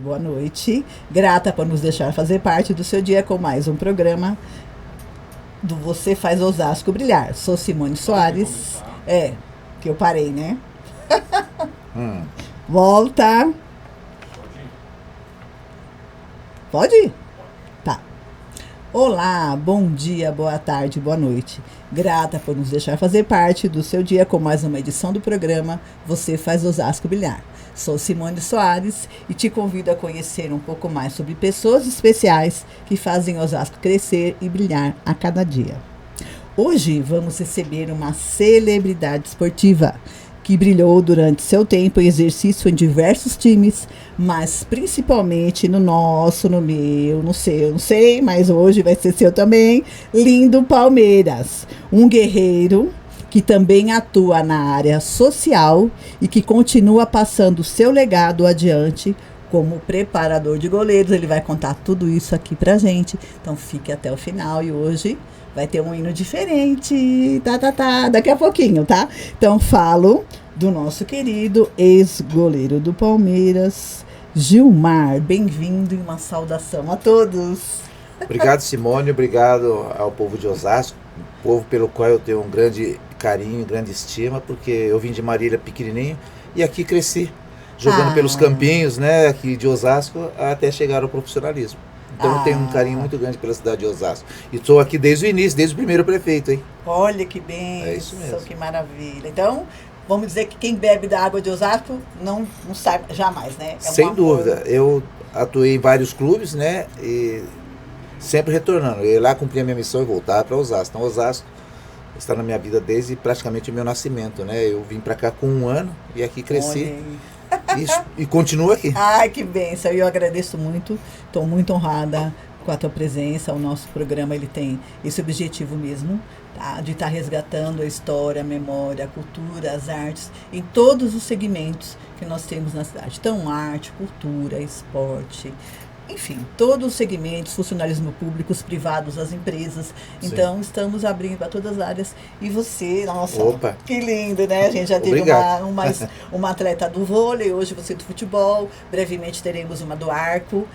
Boa noite. Grata por nos deixar fazer parte do seu dia com mais um programa do Você Faz Osasco Brilhar. Sou Simone Soares. Que eu parei, né? Volta. Pode ir? Tá. Olá, bom dia, boa tarde, boa noite. Grata por nos deixar fazer parte do seu dia com mais uma edição do programa Você Faz Osasco Brilhar. Sou Simone Soares e te convido a conhecer um pouco mais sobre pessoas especiais que fazem Osasco crescer e brilhar a cada dia. Hoje vamos receber uma celebridade esportiva que brilhou durante seu tempo em exercício em diversos times, mas principalmente no nosso, no meu, no seu, não sei, mas hoje vai ser seu também, lindo Palmeiras. Um guerreiro que também atua na área social e que continua passando seu legado adiante como preparador de goleiros. Ele vai contar tudo isso aqui pra gente, então fique até o final e hoje vai ter um hino diferente, daqui a pouquinho, tá? Então falo do nosso querido ex-goleiro do Palmeiras, Gilmar. Bem-vindo e uma saudação a todos. Obrigado, Simone, obrigado ao povo de Osasco, povo pelo qual eu tenho um grande carinho, grande estima, porque eu vim de Marília pequenininho e aqui cresci, jogando pelos campinhos, né, aqui de Osasco, até chegar ao profissionalismo. Então eu tenho um carinho muito grande pela cidade de Osasco. E estou aqui desde o início, desde o primeiro prefeito, hein? Olha que bem, é isso mesmo. Que maravilha. Então, vamos dizer que quem bebe da água de Osasco não sai jamais, né? Sem dúvida. Eu atuei em vários clubes, né, e sempre retornando. Eu ia lá cumprir a minha missão e voltar para Osasco. Então Osasco está na minha vida desde praticamente o meu nascimento, né? Eu vim para cá com 1 ano e aqui cresci. E continuo aqui. Ai, que bênção. Eu agradeço muito. Estou muito honrada com a tua presença. O nosso programa ele tem esse objetivo mesmo, tá? De estar resgatando a história, a memória, a cultura, as artes, em todos os segmentos que nós temos na cidade. Então, arte, cultura, esporte, enfim, todos os segmentos, funcionalismo público, os privados, as empresas. Sim. Então, estamos abrindo para todas as áreas. E você, nossa, opa, que lindo, né? A gente já teve uma atleta do vôlei, hoje você do futebol. Brevemente teremos uma do arco,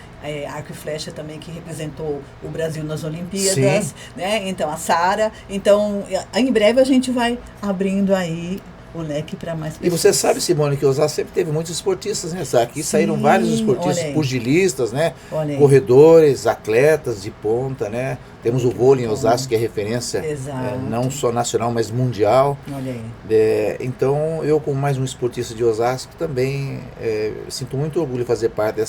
arco e flecha também, que representou o Brasil nas Olimpíadas. Sim. Né? Então, a Sara. Então, em breve a gente vai abrindo aí o leque para mais pessoas. E você sabe, Simone, que Osasco sempre teve muitos esportistas, né? Aqui sim, saíram vários esportistas, pugilistas, né? Corredores, atletas de ponta, né? Temos o vôlei em Osasco, que é referência não só nacional, mas mundial. Olha aí. Então, eu como mais um esportista de Osasco também sinto muito orgulho de fazer parte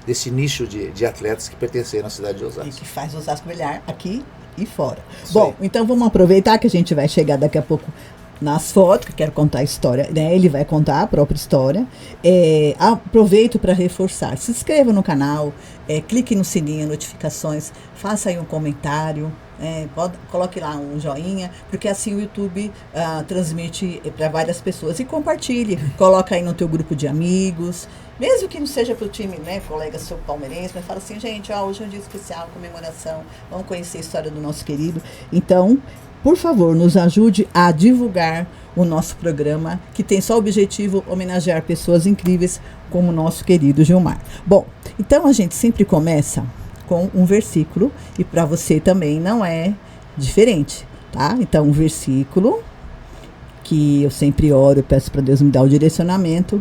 desse nicho de atletas que pertencem à cidade de Osasco. E que faz Osasco brilhar aqui e fora. Bom, então vamos aproveitar que a gente vai chegar daqui a pouco nas fotos, que eu quero contar a história, né? Ele vai contar a própria história. Aproveito para reforçar. Se inscreva no canal, clique no sininho, notificações, faça aí um comentário, coloque lá um joinha, porque assim o YouTube transmite para várias pessoas. E compartilhe, coloca aí no teu grupo de amigos, mesmo que não seja para o time, né, colega seu palmeirense, mas fala assim, gente, hoje é um dia especial, comemoração, vamos conhecer a história do nosso querido. Então, por favor, nos ajude a divulgar o nosso programa, que tem só o objetivo homenagear pessoas incríveis como o nosso querido Gilmar. Bom, então a gente sempre começa com um versículo, e para você também não é diferente, tá? Então, um versículo que eu sempre oro, eu peço para Deus me dar o direcionamento,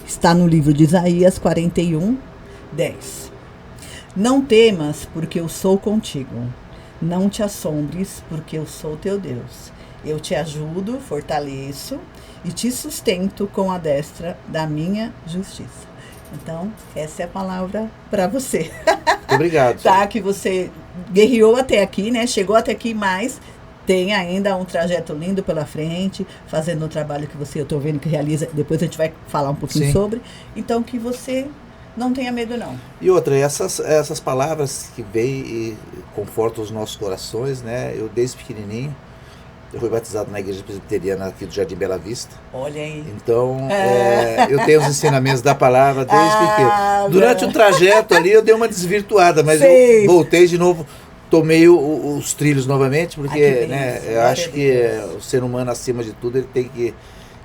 está no livro de Isaías 41, 10. Não temas, porque eu sou contigo. Não te assombres, porque eu sou teu Deus. Eu te ajudo, fortaleço e te sustento com a destra da minha justiça. Então, essa é a palavra para você. Obrigado. Tá, que você guerreou até aqui, né? Chegou até aqui, mas tem ainda um trajeto lindo pela frente, fazendo o trabalho que eu estou vendo que realiza. Depois a gente vai falar um pouquinho sobre. Então, que você não tenha medo, não. E outra, essas palavras que vêm e confortam os nossos corações, né? Eu, desde pequenininho, eu fui batizado na igreja presbiteriana aqui do Jardim Bela Vista. Olha aí. Então, eu tenho os ensinamentos da palavra desde pequeno. Durante o trajeto ali, eu dei uma desvirtuada, mas eu voltei de novo, tomei os trilhos novamente, porque eu acho que o ser humano, acima de tudo, ele tem que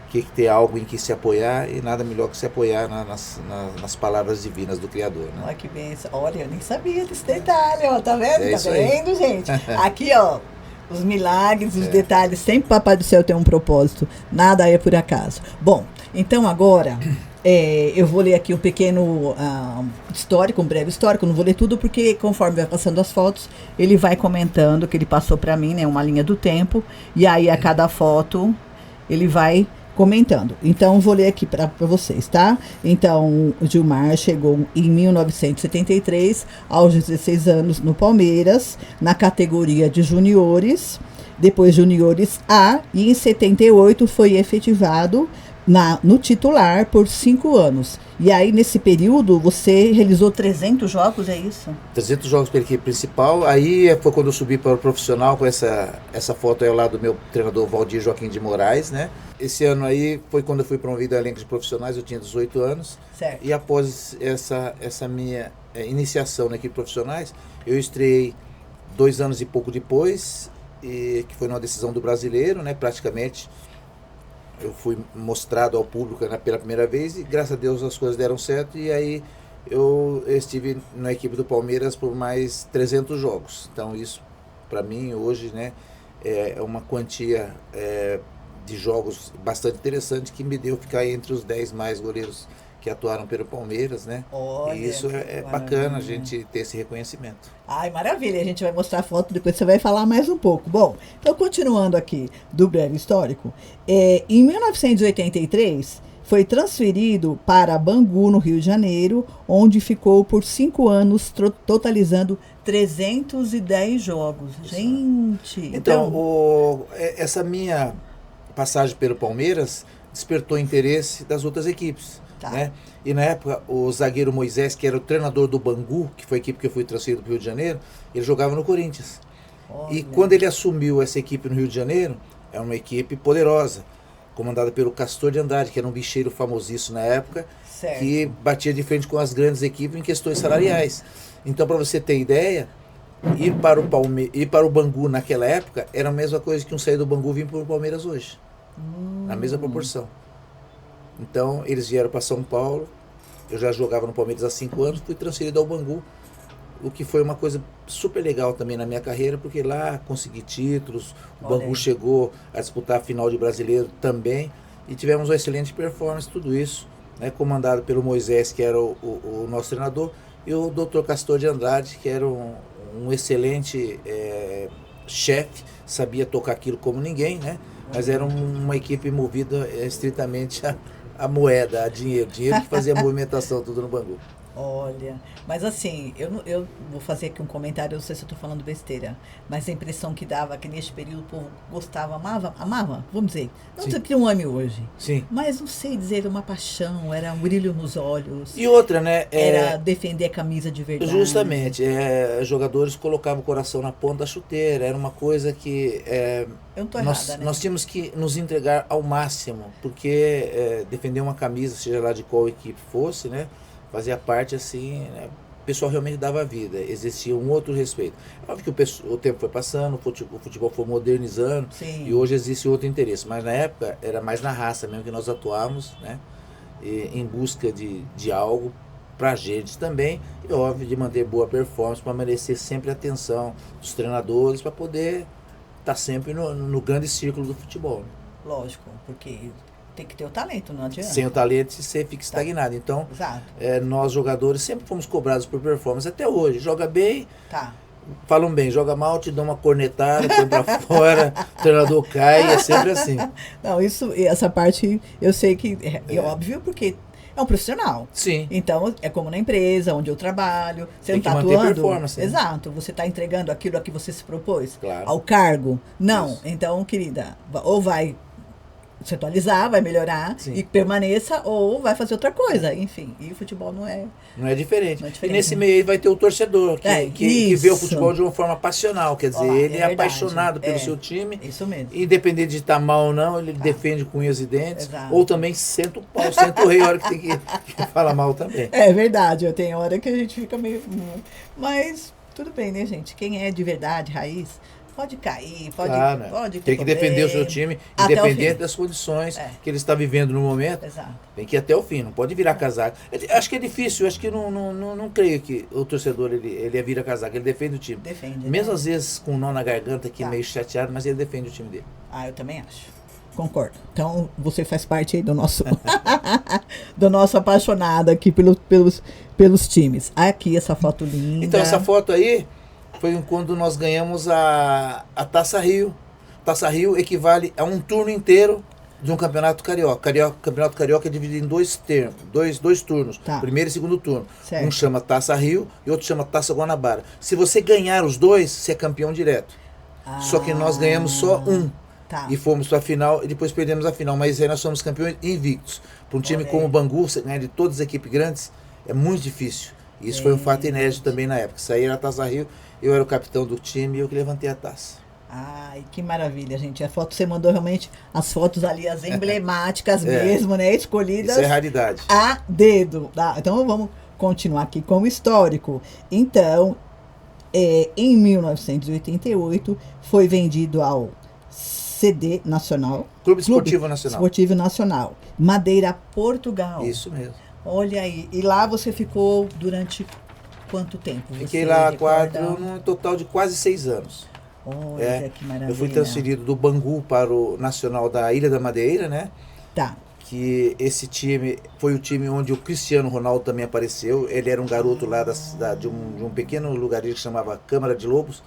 que ter algo em que se apoiar, e nada melhor que se apoiar nas palavras divinas do Criador. Né? Olha que benção. Olha, eu nem sabia desse detalhe, ó. Tá vendo? É Tá vendo, gente? Aqui, ó, os milagres, os detalhes. Sempre o Papai do Céu tem um propósito. Nada é por acaso. Bom, então agora eu vou ler aqui um pequeno histórico, um breve histórico. Não vou ler tudo porque conforme vai passando as fotos, ele vai comentando que ele passou para mim, né? Uma linha do tempo. E aí a cada foto ele vai comentando. Então, vou ler aqui para vocês, tá? Então, o Gilmar chegou em 1973, aos 16 anos, no Palmeiras, na categoria de juniores, depois juniores A, e em 78 foi efetivado no titular por 5 anos. E aí, nesse período, você realizou 300 jogos, é isso? 300 jogos pela equipe principal. Aí foi quando eu subi para o profissional, com essa foto aí ao lado do meu treinador Valdir Joaquim de Moraes, né? Esse ano aí foi quando eu fui promovido ao elenco de profissionais, eu tinha 18 anos. Certo. E após essa minha iniciação na equipe de profissionais, eu estreiei 2 anos e pouco depois, que foi numa decisão do Brasileiro, né? Praticamente eu fui mostrado ao público, né, pela primeira vez, e graças a Deus as coisas deram certo, e aí eu estive na equipe do Palmeiras por mais 300 jogos. Então isso, para mim, hoje, né, é uma quantia de jogos bastante interessante, que me deu ficar entre os 10 mais goleiros que atuaram pelo Palmeiras, né? Olha, e isso é bacana a gente ter esse reconhecimento. Ai, maravilha, a gente vai mostrar a foto, depois você vai falar mais um pouco. Bom, então continuando aqui do breve histórico, em 1983 foi transferido para Bangu, no Rio de Janeiro, onde ficou por 5 anos, totalizando 310 jogos. Gente! Então, essa minha passagem pelo Palmeiras despertou interesse das outras equipes. Tá. Né? E na época, o zagueiro Moisés, que era o treinador do Bangu, que foi a equipe que eu fui transferido para o Rio de Janeiro, ele jogava no Corinthians. Olha. E quando ele assumiu essa equipe no Rio de Janeiro, é uma equipe poderosa, comandada pelo Castor de Andrade, que era um bicheiro famosíssimo na época, certo, que batia de frente com as grandes equipes em questões salariais. Então, para você ter ideia, ir para o Bangu naquela época era a mesma coisa que um sair do Bangu vir para o Palmeiras hoje. Na mesma proporção. Então, eles vieram para São Paulo, eu já jogava no Palmeiras há 5 anos, fui transferido ao Bangu, o que foi uma coisa super legal também na minha carreira, porque lá consegui títulos, o Bangu chegou a disputar a final de brasileiro também, e tivemos uma excelente performance, tudo isso, né, comandado pelo Moisés, que era o nosso treinador, e o Dr. Castor de Andrade, que era um excelente chefe, sabia tocar aquilo como ninguém, né? Mas era uma equipe movida estritamente a moeda, a dinheiro que fazia a movimentação tudo no Bangu. Olha, mas assim, eu vou fazer aqui um comentário, eu não sei se eu estou falando besteira, mas a impressão que dava que neste período o povo gostava, amava, vamos dizer, não sei que um ame hoje. Sim. Mas não sei dizer, uma paixão, era um brilho nos olhos. E outra, né? Era defender a camisa de verdade. Justamente, jogadores colocavam o coração na ponta da chuteira, era uma coisa que eu não tô errada, né? Nós tínhamos que nos entregar ao máximo, porque defender uma camisa, seja lá de qual equipe fosse, né? Fazia parte assim, né? O pessoal realmente dava vida, existia um outro respeito. Óbvio que o tempo foi passando, o futebol foi modernizando. Sim. E hoje existe outro interesse, mas na época era mais na raça mesmo que nós atuávamos, né? Em busca de algo pra gente também, e óbvio de manter boa performance, para merecer sempre a atenção dos treinadores, para poder estar sempre no grande círculo do futebol. Né? Lógico, porque tem que ter o talento, não adianta. Sem o talento você fica estagnado. Então, nós jogadores sempre fomos cobrados por performance, até hoje. Joga bem, falam bem, joga mal, te dão uma cornetada, põe pra fora, o treinador cai, é sempre assim. Não, essa parte eu sei que é óbvio, porque é um profissional. Sim. Então, é como na empresa, onde eu trabalho. Você tem não está atuando. Performance, exato. Você está entregando aquilo a que você se propôs. Claro. Ao cargo. Não. Isso. Então, querida, ou vai se atualizar, vai melhorar. Sim. E permaneça, ou vai fazer outra coisa. Enfim, e o futebol não é diferente. Não é diferente. E nesse meio aí vai ter o torcedor, que vê o futebol de uma forma passional. Quer dizer, ele é apaixonado pelo seu time. Isso mesmo. Independente de estar mal ou não, ele defende com unhas e dentes. Exato. Ou também senta o pau, senta o rei a hora que tem que falar mal também. É verdade, eu tenho hora que a gente fica meio... Mas tudo bem, né, gente? Quem é de verdade, raiz, pode cair, pode, Claro, pode tem que defender o seu time, independente das condições que ele está vivendo no momento. Exato. Tem que ir até o fim, não pode virar casaco. Acho que é difícil, acho que não creio que o torcedor ele vira casaco, ele defende o time. Defende. Mesmo às vezes com um nó na garganta aqui, meio chateado, mas ele defende o time dele. Eu também acho. Concordo. Então, você faz parte aí do nosso do nosso apaixonado aqui pelos times. Aqui, essa foto linda. Então, essa foto aí foi quando nós ganhamos a Taça Rio. Taça Rio equivale a um turno inteiro de um campeonato carioca. Campeonato carioca é dividido em dois turnos. Tá. Primeiro e segundo turno. Certo. Um chama Taça Rio e outro chama Taça Guanabara. Se você ganhar os dois, você é campeão direto. Só que nós ganhamos só um. Tá. E fomos para a final e depois perdemos a final. Mas aí nós somos campeões invictos. Para um time como o Bangu, você ganhar de todas as equipes grandes, é muito difícil. E isso foi um fato inédito também na época. Isso aí era a Taça Rio, eu era o capitão do time e eu que levantei a taça. Ai, que maravilha, gente. A foto você mandou realmente as fotos ali, as emblemáticas mesmo, né? Escolhidas. Isso é raridade. A dedo. Então vamos continuar aqui com o histórico. Então, em 1988, foi vendido ao CD Nacional. Clube Esportivo Nacional. Esportivo Nacional. Madeira, Portugal. Isso mesmo. Olha aí. E lá você ficou durante quanto tempo? Fiquei lá num total de quase 6 anos. Olha, que maravilha. Eu fui transferido do Bangu para o Nacional da Ilha da Madeira, né? Tá. Que esse time foi o time onde o Cristiano Ronaldo também apareceu. Ele era um garoto lá de um pequeno lugarinho que chamava Câmara de Lobos.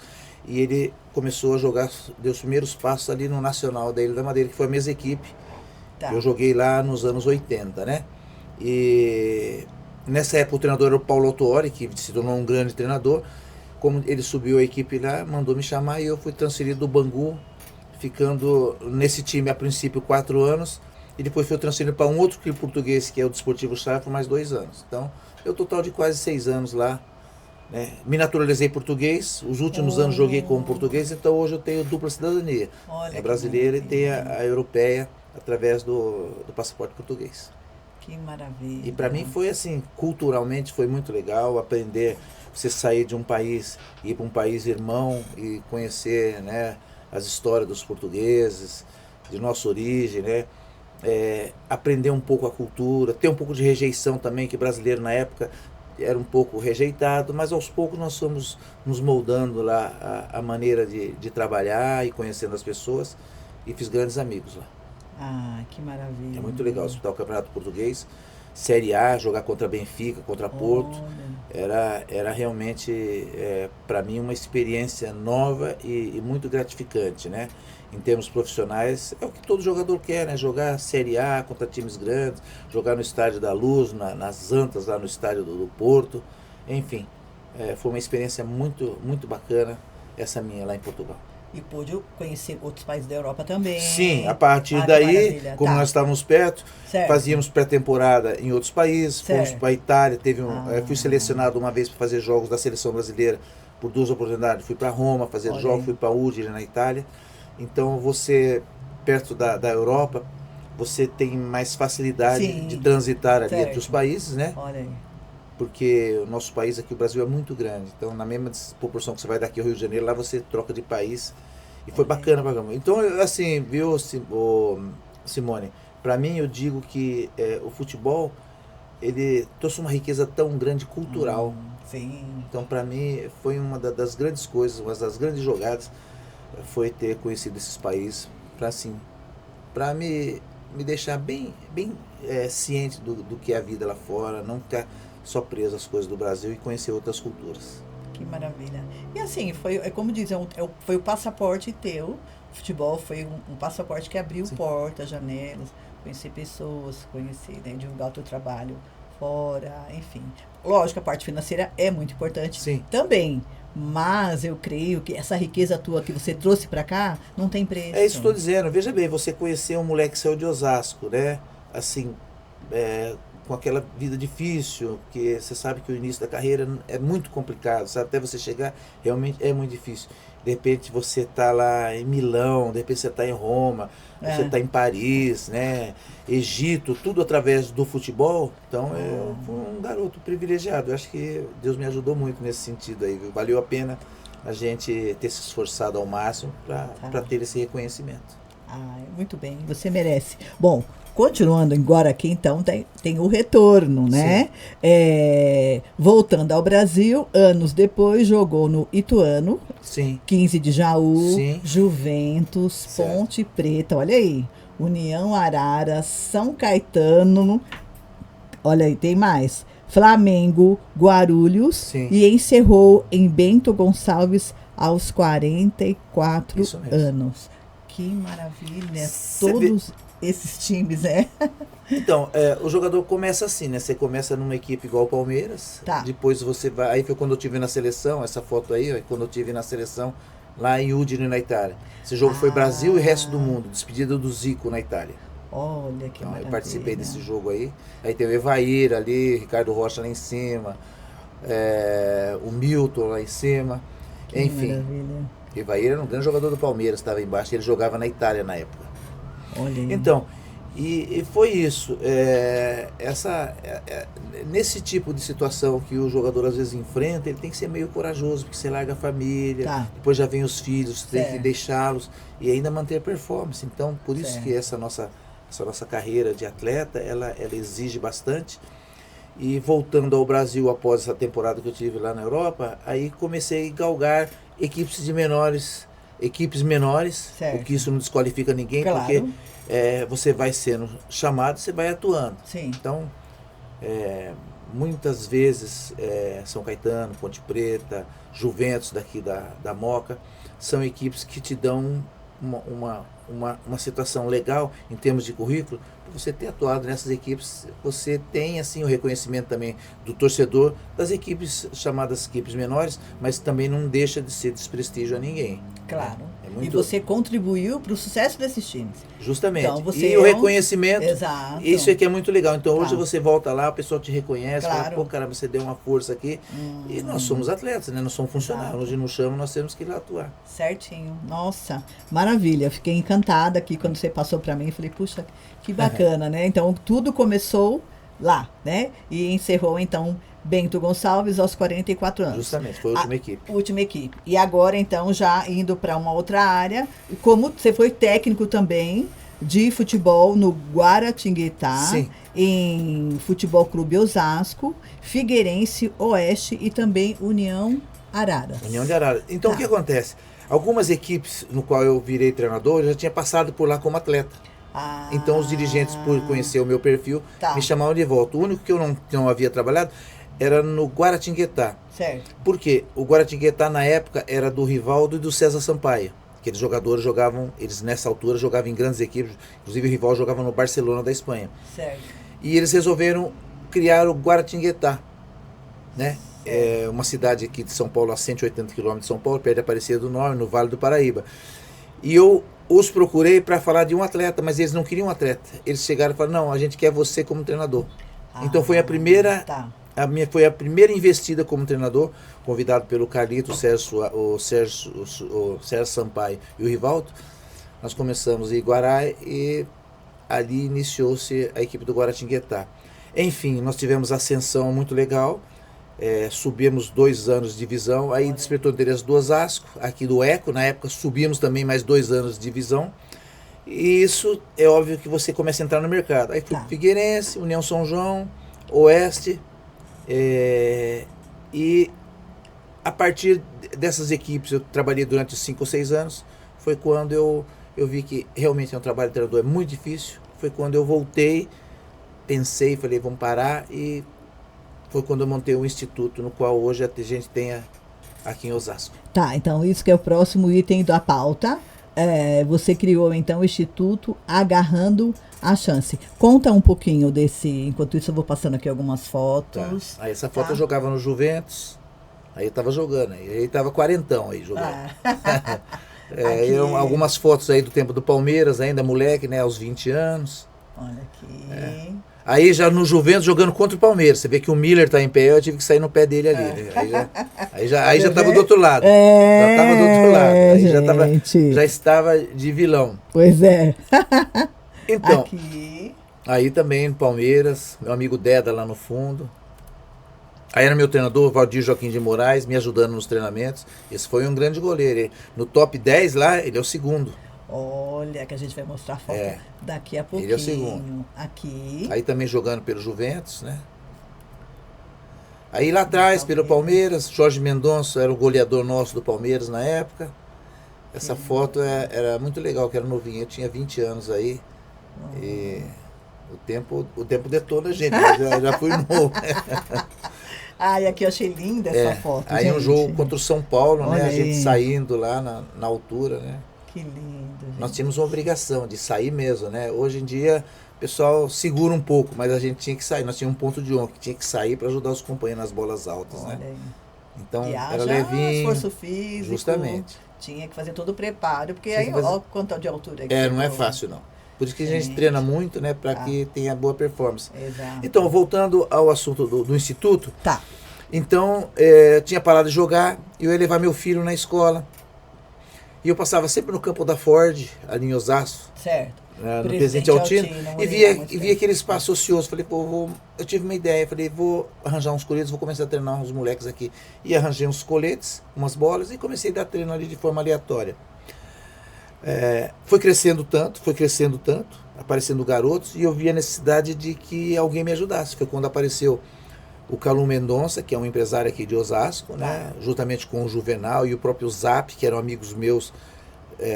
E ele começou a jogar, deu os primeiros passos ali no Nacional da Ilha da Madeira, que foi a mesma equipe. Tá. Eu joguei lá nos anos 80, né? E nessa época o treinador era o Paulo Autuori, que se tornou um grande treinador. Como ele subiu a equipe lá, mandou me chamar e eu fui transferido do Bangu, ficando nesse time a princípio 4 anos. E depois fui transferido para um outro clube português, que é o Desportivo Chá, por mais 2 anos. Então, eu total de quase 6 anos lá. Né? Me naturalizei português, os últimos anos joguei como português, então hoje eu tenho dupla cidadania. É brasileira e tenho a europeia através do passaporte português. Que maravilha. E para mim foi assim, culturalmente foi muito legal aprender, você sair de um país, ir para um país irmão e conhecer, né, as histórias dos portugueses, de nossa origem, né? Aprender um pouco a cultura, ter um pouco de rejeição também, que brasileiro na época era um pouco rejeitado, mas aos poucos nós fomos nos moldando lá a maneira de trabalhar e conhecendo as pessoas e fiz grandes amigos lá. Ah, que maravilha. É muito legal disputar o Campeonato Português, Série A, jogar contra Benfica, contra Porto. Era realmente, para mim, uma experiência nova e muito gratificante, né? Em termos profissionais, é o que todo jogador quer, né? Jogar Série A contra times grandes, jogar no Estádio da Luz, nas Antas, lá no Estádio do Porto. Enfim, foi uma experiência muito, muito bacana, essa minha lá em Portugal. E pude conhecer outros países da Europa também. Sim, a partir daí, como nós estávamos perto, fazíamos pré-temporada em outros países, fomos para a Itália, fui selecionado uma vez para fazer jogos da seleção brasileira por 2 oportunidades, fui para Roma fazer jogos, fui para Udine na Itália. Então você, perto da Europa, você tem mais facilidade de transitar ali entre os países, né? Olha aí. Porque o nosso país aqui, o Brasil, é muito grande. Então, na mesma proporção que você vai daqui ao Rio de Janeiro, lá você troca de país. E foi bacana pra caramba. Então, assim, viu, Simone? Para mim, eu digo que o futebol, ele trouxe uma riqueza tão grande cultural. Sim. Então, para mim, foi uma das grandes coisas, uma das grandes jogadas, foi ter conhecido esses países. Para me deixar bem ciente do que é a vida lá fora, não ficar só preso às coisas do Brasil e conhecer outras culturas. Que maravilha. E assim, como dizem, foi o passaporte teu. O futebol foi um passaporte que abriu portas, janelas, conhecer pessoas, conhecer, né, divulgar o teu trabalho fora, enfim. Lógico, a parte financeira é muito importante também. Mas eu creio que essa riqueza tua que você trouxe para cá não tem preço. É isso que estou dizendo. Veja bem, você conhecer um moleque que saiu de Osasco, né? Assim, com aquela vida difícil, porque você sabe que o início da carreira é muito complicado, sabe? Até você chegar, realmente é muito difícil. De repente você está lá em Milão, de repente você está em Roma, você está em Paris, né? Egito, tudo através do futebol. Então eu fui um garoto privilegiado. Eu acho que Deus me ajudou muito nesse sentido aí, viu? Valeu a pena a gente ter se esforçado ao máximo para ter esse reconhecimento. Muito bem, você merece. Bom, continuando agora aqui, então, tem o retorno, né? Voltando ao Brasil, anos depois, jogou no Ituano, Sim. 15 de Jaú, Sim. Juventus, certo. Ponte Preta, olha aí, União Araras, São Caetano, olha aí, tem mais, Flamengo, Guarulhos, sim. E encerrou em Bento Gonçalves aos 44 anos. Que maravilha, todos esses times, né? Então, o jogador começa assim, né? Você começa numa equipe igual o Palmeiras, depois você vai... Aí foi quando eu tive na seleção, essa foto aí, quando eu tive na seleção, lá em Udine, na Itália. Esse jogo foi Brasil e resto do mundo, despedida do Zico na Itália. Olha que então, maravilha. Eu participei desse jogo aí. Aí tem o Evair ali, Ricardo Rocha lá em cima, o Milton lá em cima, que enfim. Maravilha. Evair era um grande jogador do Palmeiras, estava embaixo, ele jogava na Itália na época. Olha aí. Então, e foi isso. Nesse tipo de situação que o jogador às vezes enfrenta, ele tem que ser meio corajoso, porque você larga a família, depois já vem os filhos, tem que deixá-los e ainda manter a performance. Então, por isso que essa nossa carreira de atleta, ela exige bastante. E voltando ao Brasil após essa temporada que eu tive lá na Europa, aí comecei a galgar equipes menores, certo. Porque isso não desqualifica ninguém, claro. Porque você vai sendo chamado, você vai atuando. Sim. Então, muitas vezes, São Caetano, Ponte Preta, Juventus daqui da Moca, são equipes que te dão uma situação legal em termos de currículo. Você ter atuado nessas equipes, você tem assim o reconhecimento também do torcedor das equipes chamadas equipes menores, mas também não deixa de ser desprestígio a ninguém. Claro. E você contribuiu para o sucesso desses times. Justamente. Então, você e o reconhecimento, exato. Isso é que é muito legal. Então hoje você volta lá, o pessoal te reconhece, fala, pô, caramba, você deu uma força aqui. E nós somos atletas, né? Nós somos funcionários. Hoje nos chamam, nós temos que ir lá atuar. Certinho. Nossa, maravilha. Eu fiquei encantada aqui quando você passou para mim. Eu falei, puxa, que bacana, né? Então tudo começou lá, né? E encerrou então Bento Gonçalves aos 44 anos. Justamente, foi a última equipe. Última equipe. E agora então já indo para uma outra área, como você foi técnico também de futebol no Guaratinguetá, sim. Em Futebol Clube Osasco, Figueirense, Oeste e também União Araras. União de Araras. Então o que acontece? Algumas equipes no qual eu virei treinador, eu já tinha passado por lá como atleta. Então os dirigentes, por conhecer o meu perfil, me chamavam de volta. O único que eu não havia trabalhado era no Guaratinguetá. Certo. Porque o Guaratinguetá na época era do Rivaldo e do César Sampaio. Aqueles jogadores jogavam, eles nessa altura jogavam em grandes equipes, inclusive o Rivaldo jogava no Barcelona da Espanha. Certo. E eles resolveram criar o Guaratinguetá, né? É uma cidade aqui de São Paulo, a 180 km de São Paulo, perto de Aparecida do Norte, no Vale do Paraíba. E eu os procurei para falar de um atleta, mas eles não queriam um atleta. Eles chegaram e falaram, não, a gente quer você como treinador. Então foi a primeira... foi a primeira investida como treinador, convidado pelo Carlito, o Sérgio Sampaio e o Rivaldo. Nós começamos em Iguarai e ali iniciou-se a equipe do Guaratinguetá. Enfim, nós tivemos ascensão muito legal, subimos 2 anos de divisão, aí despertou interesse do Osasco, aqui do Eco, na época subimos também mais 2 anos de divisão. E isso é óbvio que você começa a entrar no mercado. Aí fui pro Figueirense, União São João, Oeste... e a partir dessas equipes eu trabalhei durante 5 ou 6 anos. Foi quando eu vi que realmente um trabalho de treinador é muito difícil. Foi quando eu voltei, pensei, falei, vamos parar, e foi quando eu montei um instituto no qual hoje a gente tem aqui em Osasco. Tá, então isso que é o próximo item da pauta. Você criou então o Instituto Agarrando a Chance. Conta um pouquinho desse, enquanto isso eu vou passando aqui algumas fotos. Aí essa foto eu jogava no Juventus, aí eu tava jogando, aí tava quarentão aí jogando. Algumas fotos aí do tempo do Palmeiras, ainda moleque, né, aos 20 anos. Olha aqui. Aí já no Juventus jogando contra o Palmeiras, você vê que o Miller tá em pé, eu tive que sair no pé dele ali. Aí já tava do outro lado. Já tava do outro lado. Aí já estava de vilão. Pois é. Então, aí também no Palmeiras, meu amigo Deda lá no fundo. Aí era meu treinador, Valdir Joaquim de Moraes, me ajudando nos treinamentos. Esse foi um grande goleiro. No top 10 lá, ele é o segundo. Olha, que a gente vai mostrar a foto daqui a pouquinho. Ele é o segundo. Aqui. Aí também jogando pelo Juventus, né? Aí lá atrás, pelo Palmeiras, Jorge Mendonça era o goleador nosso do Palmeiras na época. Essa foto era muito legal, que era novinho. Eu tinha 20 anos aí. E o tempo detona a gente, mas já fui novo. E aqui eu achei linda essa foto, aí gente. Um jogo contra o São Paulo, Olha né? aí. A gente saindo lá na altura, né? Que lindo, gente. Nós tínhamos uma obrigação de sair mesmo, né? Hoje em dia o pessoal segura um pouco, mas a gente tinha que sair. Nós tínhamos um ponto de honra que tinha que sair para ajudar os companheiros nas bolas altas, Olha né? aí. Então E era levinho. esforço físico. Justamente. Tinha que fazer todo o preparo, porque Tinha aí, que fazer- ó, quanto de altura aqui. Não é fácil não. Por isso que a gente Gente. treina muito, né? Para que tenha boa performance. Exato. Então, voltando ao assunto do instituto, Tá. então tinha parado de jogar e eu ia levar meu filho na escola. E eu passava sempre no campo da Ford, ali em Osasco, Certo. no Presidente Altino, e via aquele espaço ocioso. Falei, pô, eu tive uma ideia, falei, vou arranjar uns coletes, vou começar a treinar uns moleques aqui. E arranjei uns coletes, umas bolas, e comecei a dar treino ali de forma aleatória. Foi crescendo tanto, aparecendo garotos, e eu vi a necessidade de que alguém me ajudasse. Foi quando apareceu o Calum Mendonça, que é um empresário aqui de Osasco, né? Juntamente com o Juvenal e o próprio Zap, que eram amigos meus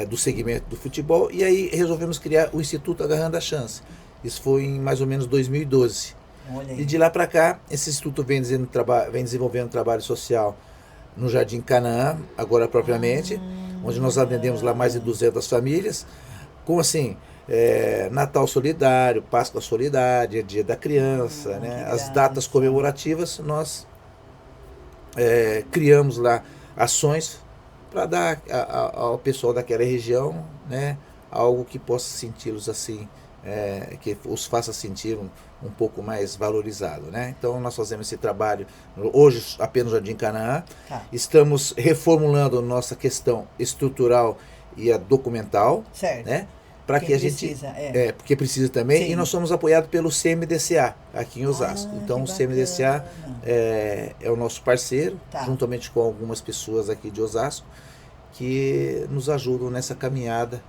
do segmento do futebol, e aí resolvemos criar o Instituto Agarrando a Chance. Isso foi em mais ou menos 2012. Olha aí. E de lá para cá, esse instituto vem desenvolvendo trabalho social no Jardim Canaã, agora propriamente, onde nós atendemos lá mais de 200 famílias, com assim, Natal Solidário, Páscoa Solidária, Dia da Criança, né? As datas comemorativas, nós criamos lá ações para dar ao pessoal daquela região, né, algo que possa senti-los assim, que os faça sentir um pouco mais valorizado, né? Então nós fazemos esse trabalho hoje apenas no Jardim Canaã. Estamos reformulando nossa questão estrutural e a documental, Certo. né? Para que a gente precisa, porque precisa também. Sim. E nós somos apoiados pelo CMDCA aqui em Osasco. Então o CMDCA é o nosso parceiro, juntamente com algumas pessoas aqui de Osasco, que nos ajudam nessa caminhada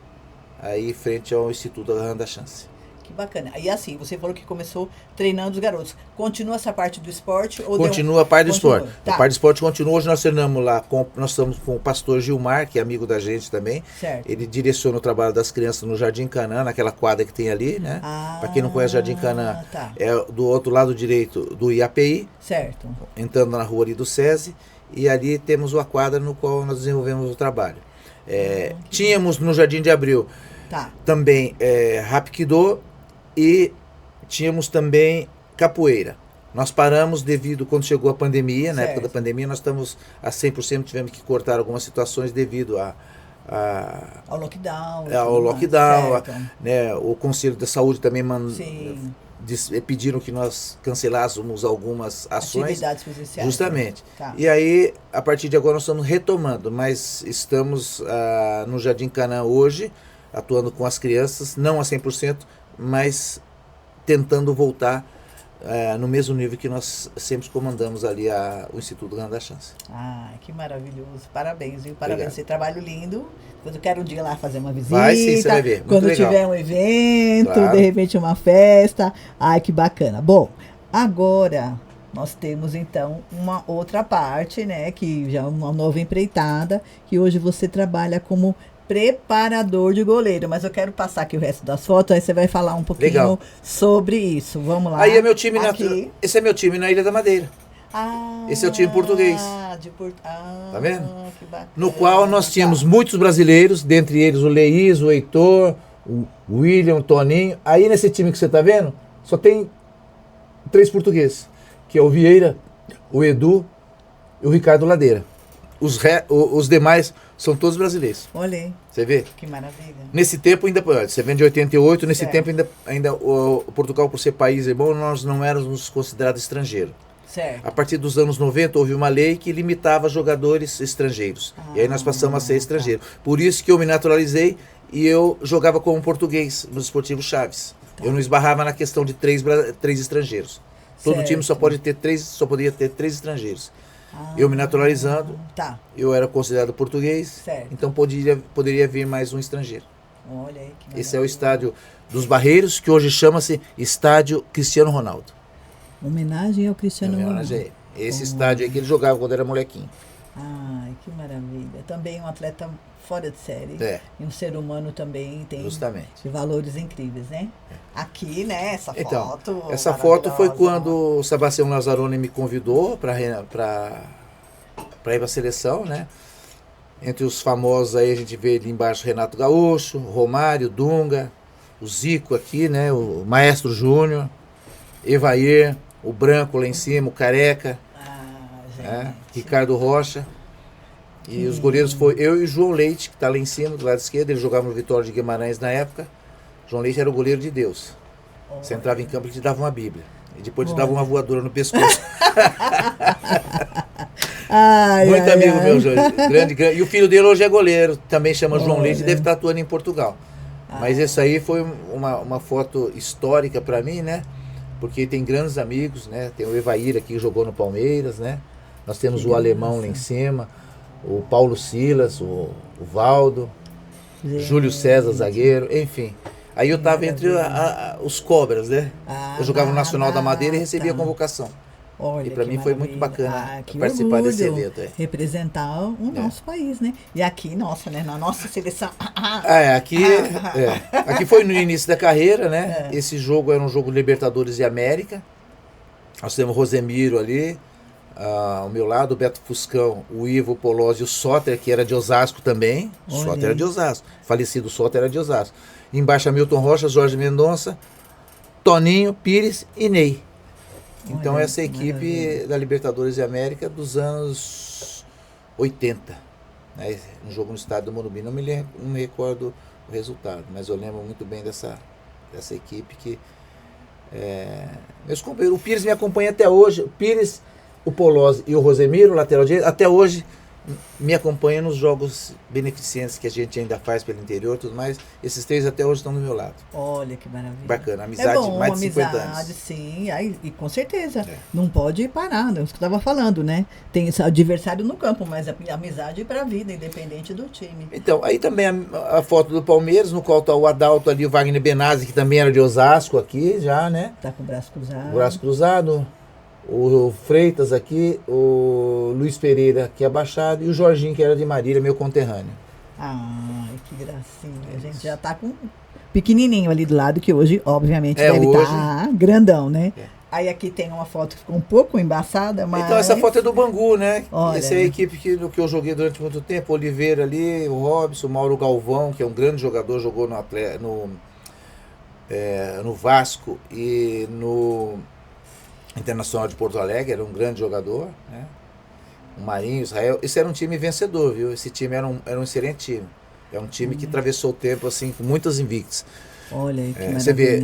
aí frente ao Instituto Agarrando a Chance. Que bacana. E assim, você falou que começou treinando os garotos. Continua essa parte do esporte? Ou continua a parte do esporte. Tá. A parte do esporte continua. Hoje nós treinamos lá, nós estamos com o pastor Gilmar, que é amigo da gente também. Certo. Ele direciona o trabalho das crianças no Jardim Canaã, naquela quadra que tem ali, né? Para quem não conhece o Jardim Canaã, é do outro lado direito do IAPI. Certo. Entrando na rua ali do SESI. E ali temos uma quadra no qual nós desenvolvemos o trabalho. Tínhamos no Jardim de Abril também Hapkido e tínhamos também capoeira. Nós paramos devido, quando chegou a pandemia, na época da pandemia, nós estamos a 100%, tivemos que cortar algumas situações devido ao lockdown. Ao lockdown, né, o Conselho da Saúde também pediram que nós cancelássemos algumas ações. Atividades presenciais. Justamente. E aí, a partir de agora, nós estamos retomando, mas estamos no Jardim Canaã hoje, atuando com as crianças, não a 100%, mas tentando voltar no mesmo nível que nós sempre comandamos ali o Instituto Agarrando a Chance. Que maravilhoso. Parabéns, viu? Parabéns. Esse trabalho lindo. Quando eu quero um dia lá fazer uma visita. Vai sim, você vai ver. Muito quando legal. tiver um evento, de repente uma festa. Que bacana. Bom, agora nós temos então uma outra parte, né? Que já é uma nova empreitada, que hoje você trabalha como preparador de goleiro, mas eu quero passar aqui o resto das fotos, aí você vai falar um pouquinho sobre isso. Vamos lá. Aí é meu time esse é meu time na Ilha da Madeira. Esse é o time português. Tá vendo? Que bacana. No qual nós tínhamos muitos brasileiros, dentre eles o Leís, o Heitor, o William, o Toninho. Aí nesse time que você tá vendo, só tem 3 portugueses, que é o Vieira, o Edu e o Ricardo Ladeira. Os demais são todos brasileiros. Olha aí. Você vê? Que maravilha. Nesse tempo ainda, você vem de 88, nesse tempo ainda o Portugal, por ser país irmão, nós não éramos considerados estrangeiros. Certo. A partir dos anos 90 houve uma lei que limitava jogadores estrangeiros. E aí nós passamos a ser estrangeiro. Por isso que eu me naturalizei e eu jogava como português no Esportivo Chaves. Eu não esbarrava na questão de três estrangeiros. Todo time só poderia ter 3 estrangeiros. Eu me naturalizando, eu era considerado português, então poderia vir mais um estrangeiro. Olha aí, que esse é o estádio dos Barreiros, que hoje chama-se Estádio Cristiano Ronaldo. Homenagem ao Cristiano Ronaldo. Esse estádio aí que ele jogava quando era molequinho. Ai, que maravilha. Também um atleta fora de série. E um ser humano também tem valores incríveis, né? Aqui, né, essa foto foi quando o Sebastião Lazzaroni me convidou para ir para a seleção, né? Entre os famosos aí a gente vê ali embaixo Renato Gaúcho, Romário, Dunga, o Zico aqui, né? O Maestro Júnior, Evair, o Branco lá em cima, o Careca, Ricardo Rocha. E os goleiros foi eu e o João Leite, que está lá em cima, do lado esquerdo. Ele jogava no Vitória de Guimarães na época. João Leite era o goleiro de Deus. Você entrava em campo e te dava uma Bíblia. E depois te dava uma voadora no pescoço. Muito amigo meu, grande. E o filho dele hoje é goleiro, também chama João Leite e deve estar atuando em Portugal. Mas essa aí foi uma foto histórica para mim, né? Porque tem grandes amigos, né? Tem o Evair aqui que jogou no Palmeiras, né? Nós temos o alemão lá em cima, o Paulo Silas, o Valdo, Júlio César, zagueiro, enfim. Aí eu estava entre os cobras, né? Eu jogava no Nacional da Madeira e recebia a convocação. Olha, e para mim foi muito bacana participar desse evento. Representar o nosso país, né? E aqui, né? Na nossa seleção. Aqui foi no início da carreira, né? Esse jogo era um jogo Libertadores e América. Nós temos o Rosemiro ali, ao meu lado, o Beto Fuscão, o Ivo Polozzi e o Soter, que era de Osasco também. O Soter era de Osasco. Falecido Soter era de Osasco. Embaixo Hamilton Rocha, Jorge Mendonça, Toninho, Pires e Ney. Então essa equipe da Libertadores e América dos anos 80. Né? Um jogo no estádio do Morumbi. Não me recordo o resultado, mas eu lembro muito bem dessa equipe que... meus companheiros, o Pires me acompanha até hoje. O Pires, o Polozzi e o Rosemiro, lateral direito, até hoje me acompanham nos jogos beneficentes que a gente ainda faz pelo interior e tudo mais. Esses 3 até hoje estão do meu lado. Olha que maravilha. Bacana, amizade de mais de 50 anos. Sim, e com certeza. Não pode parar, é o que eu estava falando, né? Tem esse adversário no campo, mas a amizade para a vida, independente do time. Então, aí também a foto do Palmeiras, no qual está o Adalto ali, o Wagner Benazzi, que também era de Osasco aqui já, né? Tá com o braço cruzado. O braço cruzado. O Freitas aqui, o Luiz Pereira aqui abaixado e o Jorginho, que era de Marília, meu conterrâneo. Ai, que gracinha. A gente já tá com pequenininho ali do lado, que hoje, obviamente, deve estar grandão, né? Aí aqui tem uma foto que ficou um pouco embaçada, mas... Então essa foto é do Bangu, né? Essa é a equipe que eu joguei durante muito tempo. Oliveira ali, o Robson, o Mauro Galvão, que é um grande jogador, jogou no Vasco e no Internacional de Porto Alegre, era um grande jogador, né? O Marinho, Israel. Esse era um time vencedor, viu? Esse time era um excelente time. É um time que atravessou o tempo assim, com muitas invictas. Olha aí, que maravilha. Você vê,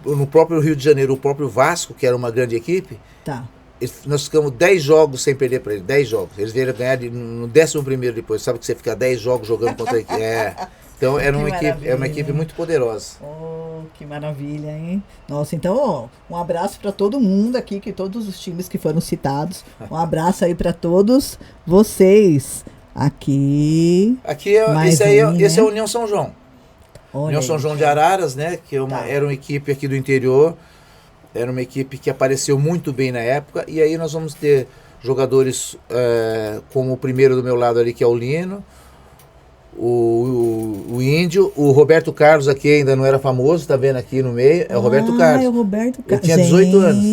no próprio Rio de Janeiro, o próprio Vasco, que era uma grande equipe, nós ficamos 10 jogos sem perder para ele, 10 jogos. Eles vieram ganhar no 11º depois. Sabe que você fica 10 jogos jogando contra a equipe? Então era uma equipe muito poderosa. Oh, que maravilha, hein? Nossa, então, um abraço para todo mundo aqui, que todos os times que foram citados. Um abraço aí para todos vocês. Aqui esse é a União São João. Olha União São João de Araras, né? Que era uma equipe aqui do interior. Era uma equipe que apareceu muito bem na época. E aí nós vamos ter jogadores como o primeiro do meu lado ali, que é o Lino. O Índio, o Roberto Carlos aqui ainda não era famoso, tá vendo aqui no meio? É o Roberto Carlos. É o Roberto Carlos. Ele tinha 18 anos.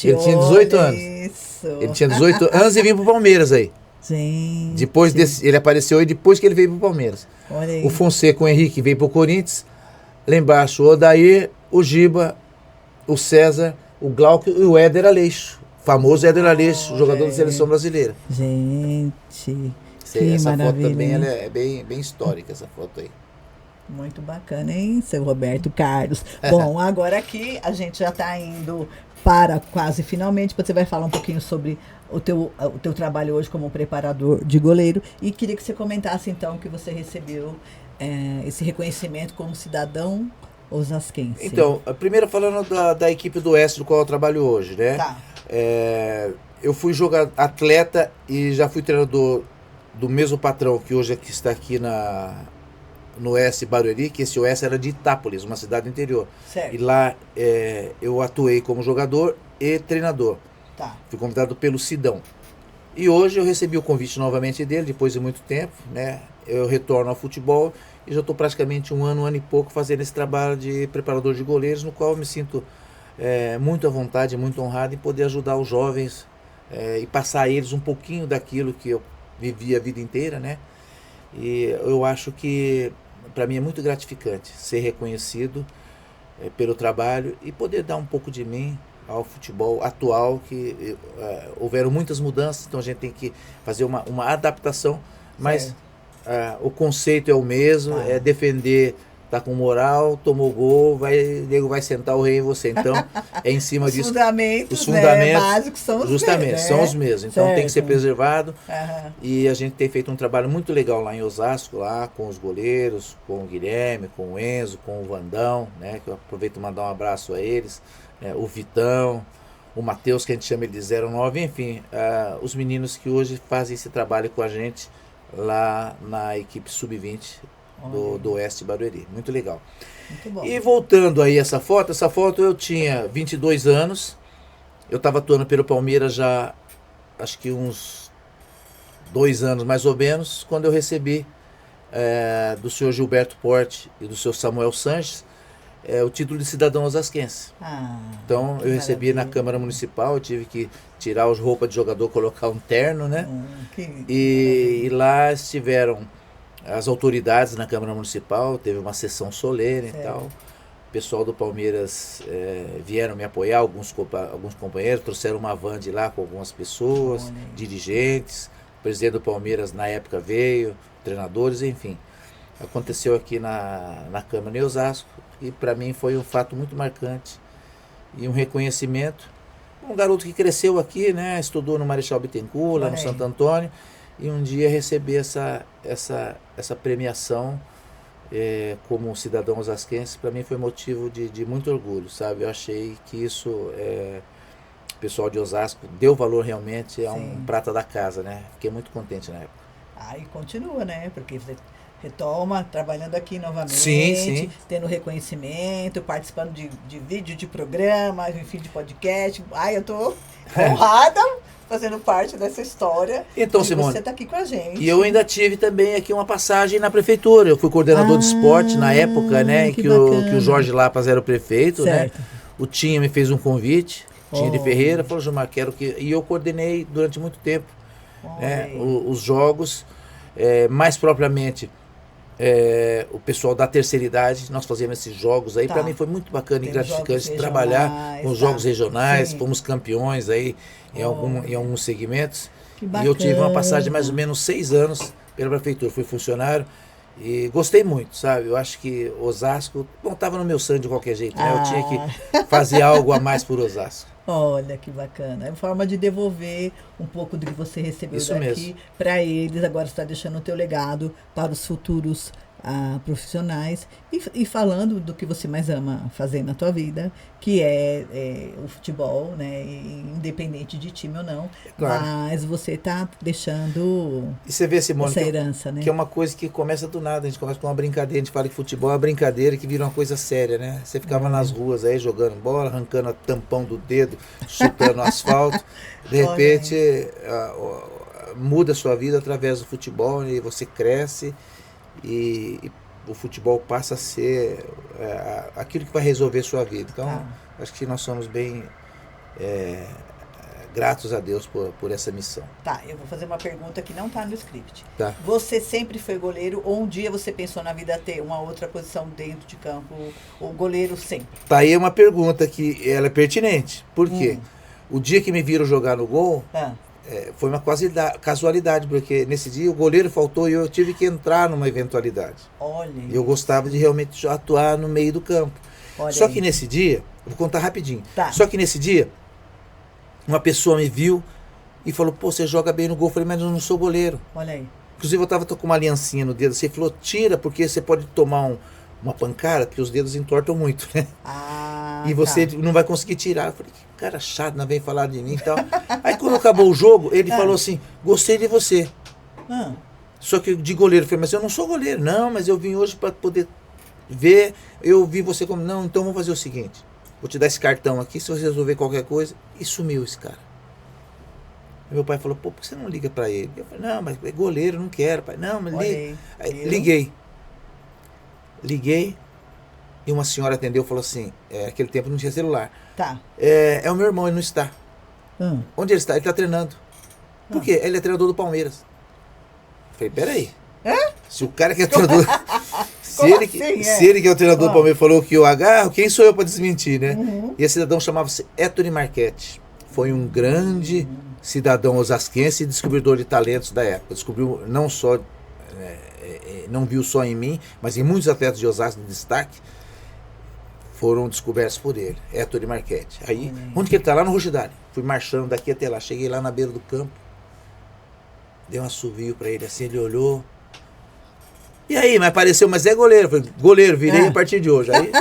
Ele tinha 18 anos. Isso. Ele tinha 18 anos e vinha pro Palmeiras aí. Gente. Depois ele apareceu aí depois que ele veio pro Palmeiras. Olha aí. O Fonseca, o Henrique veio pro Corinthians. Lá embaixo o Odair, o Giba, o César, o Glauco e o Éder Aleixo. Famoso Éder Aleixo, jogador da seleção brasileira. Gente. Essa foto também ela é bem histórica, essa foto aí. Muito bacana, hein, seu Roberto Carlos? Bom, agora aqui a gente já está indo para quase finalmente. Você vai falar um pouquinho sobre o teu trabalho hoje como preparador de goleiro. E queria que você comentasse, então, que você recebeu esse reconhecimento como cidadão osasquense? Então, primeiro falando da equipe do Oeste, do qual eu trabalho hoje, né? Tá. Eu fui atleta e já fui treinador do mesmo patrão que hoje está aqui no Oeste Barueri, que esse Oeste era de Itápolis, uma cidade do interior. Certo. E lá eu atuei como jogador e treinador. Tá. Fui convidado pelo Sidão. E hoje eu recebi o convite novamente dele, depois de muito tempo, né? Eu retorno ao futebol e já estou praticamente um ano e pouco fazendo esse trabalho de preparador de goleiros, no qual eu me sinto muito à vontade, muito honrado em poder ajudar os jovens e passar a eles um pouquinho daquilo que eu vivi a vida inteira, né? E eu acho que para mim é muito gratificante ser reconhecido pelo trabalho e poder dar um pouco de mim ao futebol atual, que houveram muitas mudanças, então a gente tem que fazer uma adaptação, mas o conceito é o mesmo, é defender, tá com moral, tomou gol, nego vai sentar o rei em você. Então, é em cima disso. Os fundamentos básicos são os justamente, mesmos, são os mesmos. Então tem que ser preservado. Uhum. E a gente tem feito um trabalho muito legal lá em Osasco, lá com os goleiros, com o Guilherme, com o Enzo, com o Vandão, né? Que eu aproveito para mandar um abraço a eles. O Vitão, o Matheus, que a gente chama ele de 09, enfim, os meninos que hoje fazem esse trabalho com a gente lá na equipe sub-20 do Oeste Barueri. Muito legal. Muito bom. E voltando aí essa foto eu tinha 22 anos, eu estava atuando pelo Palmeiras já, acho que uns 2 anos mais ou menos, quando eu recebi do senhor Gilberto Porte e do senhor Samuel Sanches o título de cidadão osasquense. Então eu recebi na Câmara Municipal, eu tive que tirar as roupas de jogador, colocar um terno, né? E lá estiveram as autoridades na Câmara Municipal, teve uma sessão solene e tal. O pessoal do Palmeiras vieram me apoiar, alguns companheiros, trouxeram uma van de lá com algumas pessoas, dirigentes, o presidente do Palmeiras na época veio, treinadores, enfim. Aconteceu aqui na Câmara em Osasco e para mim foi um fato muito marcante e um reconhecimento. Um garoto que cresceu aqui, né, estudou no Marechal Bittencourt, lá no Santo Antônio, e um dia receber essa premiação como um cidadão osasquense, para mim foi motivo de muito orgulho, sabe? Eu achei que isso, o pessoal de Osasco deu valor realmente a um prata da casa, né? Fiquei muito contente na época. E continua, né? Porque você retoma, trabalhando aqui novamente, sim. Tendo reconhecimento, participando de vídeo, de programa, enfim, de podcast. Eu tô honrada fazendo parte dessa história. Então, Simone, você está aqui com a gente. E eu ainda tive também aqui uma passagem na prefeitura. Eu fui coordenador de esporte na época, né? Que o Jorge Lapas era o prefeito, certo, né? O Tinha me fez um convite, Tinha de Ferreira, falou, Gilmar, quero que... E eu coordenei durante muito tempo né, os jogos, mais propriamente o pessoal da terceira idade, nós fazíamos esses jogos aí, para mim foi muito bacana e gratificante trabalhar com os jogos regionais, fomos campeões aí em alguns segmentos. E eu tive uma passagem de mais ou menos 6 anos pela prefeitura, fui funcionário e gostei muito, sabe? Eu acho que Osasco, estava no meu sangue de qualquer jeito, né? Eu tinha que fazer algo a mais por Osasco. Olha que bacana. É uma forma de devolver um pouco do que você recebeu Isso daqui para eles. Agora você está deixando o teu legado para os futuros profissionais e falando do que você mais ama fazer na tua vida, que é o futebol, né? Independente de time ou não. Claro. Mas você está deixando e você vê, Simone, essa herança, né? Que é uma coisa que começa do nada. A gente começa com uma brincadeira, a gente fala que futebol é uma brincadeira que vira uma coisa séria, né? Você ficava nas ruas aí jogando bola, arrancando a tampão do dedo, chutando asfalto. De repente muda a sua vida através do futebol e você cresce. E o futebol passa a ser aquilo que vai resolver sua vida. Então, acho que nós somos bem gratos a Deus por essa missão. Eu vou fazer uma pergunta que não está no script. Você sempre foi goleiro ou um dia você pensou na vida ter uma outra posição dentro de campo? Ou goleiro sempre? Aí uma pergunta que ela é pertinente. Por quê? O dia que me viram jogar no gol... foi uma casualidade, porque nesse dia o goleiro faltou e eu tive que entrar numa eventualidade. Eu gostava de realmente atuar no meio do campo. Só que nesse dia, vou contar rapidinho. Só que nesse dia, uma pessoa me viu e falou, você joga bem no gol. Eu falei, mas eu não sou goleiro. Olha aí. Inclusive eu estava com uma aliancinha no dedo, você falou, tira, porque você pode tomar uma pancada, porque os dedos entortam muito, né? Ah, E você não vai conseguir tirar. Eu falei, que cara chato, não vem falar de mim e tal. Aí quando acabou o jogo, ele falou assim, gostei de você. Ah, Só que de goleiro, eu falei, mas eu não sou goleiro. Não, mas eu vim hoje para poder ver, eu vi você como, não, então vamos fazer o seguinte, vou te dar esse cartão aqui, se você resolver qualquer coisa, e sumiu esse cara. Meu pai falou, pô, por que você não liga para ele? Eu falei, não, mas é goleiro, não quero, pai. Não, mas liga. Aí, liguei, e uma senhora atendeu e falou assim, naquele tempo não tinha celular. tá. É o meu irmão, ele não está. Ah, Onde ele está? Ele está treinando. Por quê? Ele é treinador do Palmeiras. Eu falei, peraí. Se o cara que é treinador... Se ele que é o treinador do Palmeiras falou que eu agarro, quem sou eu para desmentir, né? E esse cidadão chamava-se Ettore Marchetti. Foi um grande cidadão osasquense e descobridor de talentos da época. Descobriu não só... não viu só em mim, mas em muitos atletas de Osasco de destaque foram descobertos por ele. Ettore Marchetti. Aí, onde que ele está? Lá no Rugidale. Fui marchando daqui até lá. Cheguei lá na beira do campo. Dei um assovio para ele assim, ele olhou. E aí, mas apareceu, mas é goleiro. Falei, goleiro, virei a partir de hoje. Aí,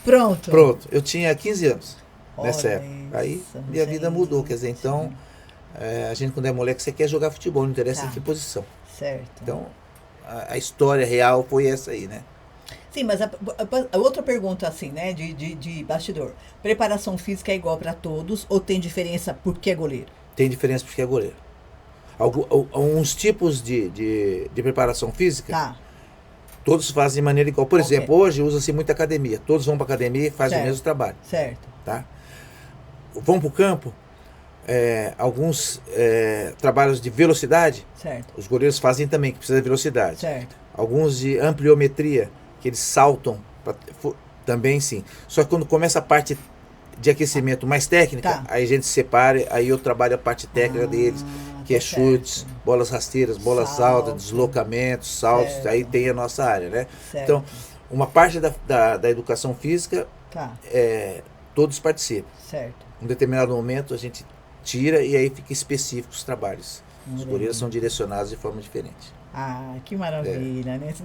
pronto. eu tinha 15 anos nessa Olha época. Aí isso, minha vida gente. mudou. Quer dizer, então, a gente quando é moleque, você quer jogar futebol, não interessa em que posição. Certo. Então, a história real foi essa aí, né? Sim, mas a outra pergunta, assim, né, de bastidor. Preparação física é igual para todos ou tem diferença porque é goleiro? Tem diferença porque é goleiro. Alguns tipos de preparação física, Tá, todos fazem de maneira igual. Por Ok. exemplo, hoje usa-se muita academia. Todos vão para academia e fazem o Certo. mesmo trabalho. certo. Tá? Vão para o campo, alguns trabalhos de velocidade, Certo, os goleiros fazem também, que precisa de velocidade. certo. Alguns de ampliometria, que eles saltam, também sim. Só que quando começa a parte de aquecimento mais técnica, Tá. aí a gente separa, aí eu trabalho a parte técnica deles, que é tá chutes, certo. bolas rasteiras, bolas Salto. altas, deslocamentos, saltos, Certo. aí tem a nossa área, né? Certo. Então, uma parte da educação física, Tá, todos participam. certo. Em um determinado momento a gente tira e aí fica específico os trabalhos. Os Olha goleiros aí. são direcionados de forma diferente. Ah, que maravilha, né? Você